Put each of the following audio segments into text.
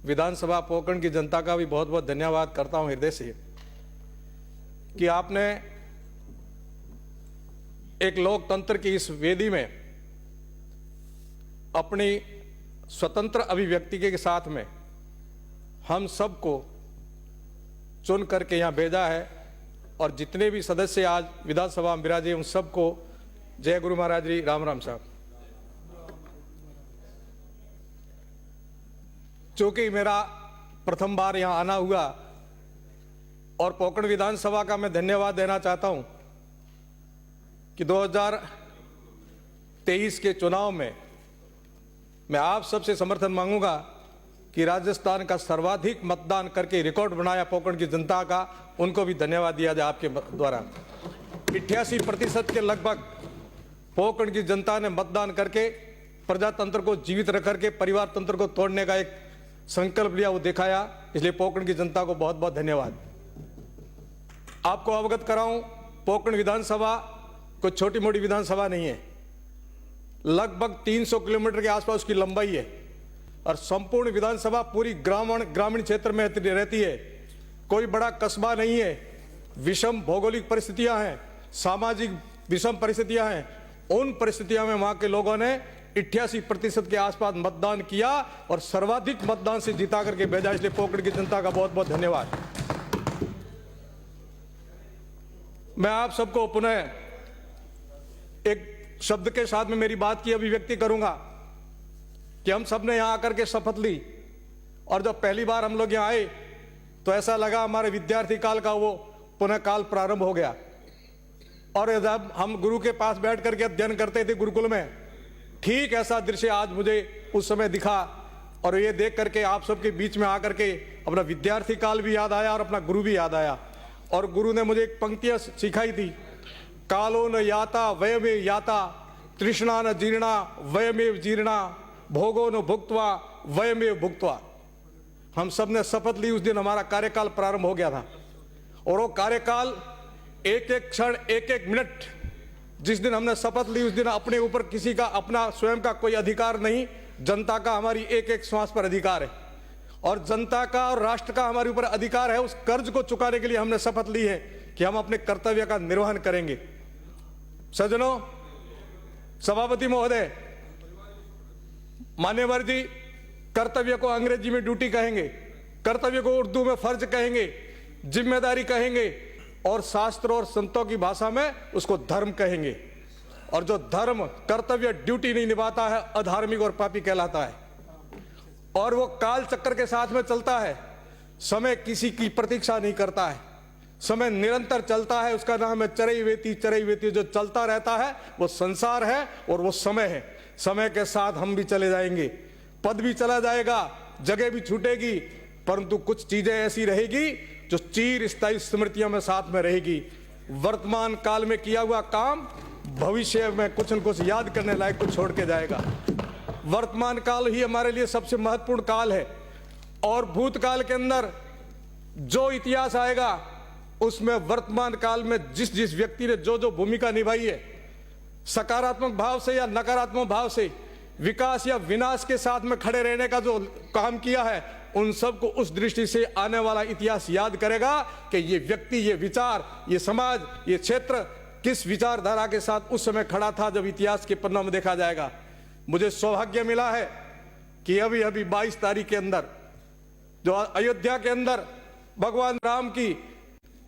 विधानसभा पोकरण की जनता का भी बहुत बहुत धन्यवाद करता हूं हृदय से कि आपने एक लोकतंत्र की इस वेदी में अपनी स्वतंत्र अभिव्यक्ति के साथ में हम सबको चुन करके यहाँ भेजा है और जितने भी सदस्य आज विधानसभा में विराजे उन सबको जय गुरु महाराज जी, राम राम साहब। चूंकि मेरा प्रथम बार यहाँ आना हुआ और पोकरण विधानसभा का मैं धन्यवाद देना चाहता हूँ कि 2023 के चुनाव में मैं आप सबसे समर्थन मांगूंगा कि राजस्थान का सर्वाधिक मतदान करके रिकॉर्ड बनाया पोकरण की जनता का, उनको भी धन्यवाद दिया जाए आपके द्वारा। 88% के लगभग पोकरण की जनता ने मतदान करके प्रजातंत्र को जीवित रख करके परिवार तंत्र को तोड़ने का एक संकल्प लिया, वो दिखाया। इसलिए पोकरण की जनता को बहुत बहुत धन्यवाद। आपको अवगत कराऊं, पोकरण विधानसभा कोई छोटी मोटी विधानसभा नहीं है। लगभग 300 किलोमीटर के आसपास उसकी लंबाई है और संपूर्ण विधानसभा पूरी ग्रामीण क्षेत्र में रहती है। कोई बड़ा कस्बा नहीं है। विषम भौगोलिक परिस्थितियां हैं, सामाजिक विषम परिस्थितियां हैं। उन परिस्थितियों में वहां के लोगों ने 88% के आसपास मतदान किया और सर्वाधिक मतदान से जिता करके भेजा। इसलिए पोकरण की जनता का बहुत बहुत धन्यवाद। मैं आप सबको पुनः एक शब्द के साथ में मेरी बात की अभिव्यक्ति करूंगा कि हम सब ने यहां आकर के शपथ ली और जब पहली बार हम लोग यहां आए तो ऐसा लगा हमारे विद्यार्थी काल का वो पुनः काल प्रारंभ हो गया। और जब हम गुरु के पास बैठ करके अध्ययन करते थे गुरुकुल में, ठीक ऐसा दृश्य आज मुझे उस समय दिखा और ये देख करके आप सबके बीच में आकर के अपना विद्यार्थी काल भी याद आया और अपना गुरु भी याद आया। और गुरु ने मुझे एक पंक्तियां सिखाई थी, कालो न याता वयमेव याता, तृष्णा न जीर्णा वयमेव जीर्णा, भोगो न भुक्त्वा वयमेव भुक्त्वा। हम सब ने शपथ ली, उस दिन हमारा कार्यकाल प्रारंभ हो गया था और वो कार्यकाल एक एक क्षण एक एक मिनट, जिस दिन हमने शपथ ली उस दिन अपने ऊपर किसी का अपना स्वयं का कोई अधिकार नहीं, जनता का हमारी एक एक श्वास पर अधिकार है और जनता का और राष्ट्र का हमारे ऊपर अधिकार है। उस कर्ज को चुकाने के लिए हमने शपथ ली है कि हम अपने कर्तव्य का निर्वहन करेंगे। सज्जनों, सभापति महोदय, मान्यवर जी, कर्तव्य को अंग्रेजी में ड्यूटी कहेंगे, कर्तव्य को उर्दू में फर्ज कहेंगे, जिम्मेदारी कहेंगे और शास्त्रों और संतों की भाषा में उसको धर्म कहेंगे। और जो धर्म कर्तव्य ड्यूटी नहीं निभाता है अधार्मिक और पापी कहलाता है और वो काल चक्कर के साथ में चलता है। समय किसी की प्रतीक्षा नहीं करता है, समय निरंतर चलता है। उसका नाम है चरैवेति। चरैवेति जो चलता रहता है वो संसार है और वो समय है। समय के साथ हम भी चले जाएंगे, पद भी चला जाएगा, जगह भी छूटेगी, परंतु कुछ चीजें ऐसी रहेगी जो चिर स्थायी स्मृतियों में साथ में रहेगी। वर्तमान काल में किया हुआ काम भविष्य में कुछ न कुछ याद करने लायक कुछ छोड़ के जाएगा। वर्तमान काल ही हमारे लिए सबसे महत्वपूर्ण काल है और भूतकाल के अंदर जो इतिहास आएगा उसमें वर्तमान काल में जिस जिस व्यक्ति ने जो जो भूमिका निभाई है, सकारात्मक भाव से या नकारात्मक भाव से, विकास या विनाश के साथ में खड़े रहने का जो काम किया है, उन सबको उस दृष्टि से आने वाला इतिहास याद करेगा कि ये व्यक्ति, ये विचार, ये समाज, ये क्षेत्र किस विचारधारा के साथ उस समय खड़ा था जब इतिहास के पन्नों में देखा जाएगा। मुझे सौभाग्य मिला है कि अभी अभी 22 तारीख के अंदर जो अयोध्या के अंदर भगवान राम की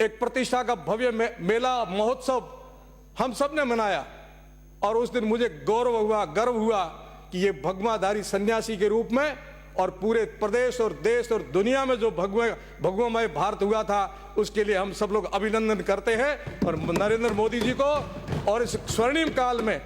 एक प्रतिष्ठा का भव्य मेला महोत्सव हम सब ने मनाया और उस दिन मुझे गौरव हुआ, गर्व हुआ कि ये भगवाधारी सन्यासी के रूप में और पूरे प्रदेश और देश और दुनिया में जो भगवामय भारत हुआ था उसके लिए हम सब लोग अभिनंदन करते हैं और नरेंद्र मोदी जी को और इस स्वर्णिम काल में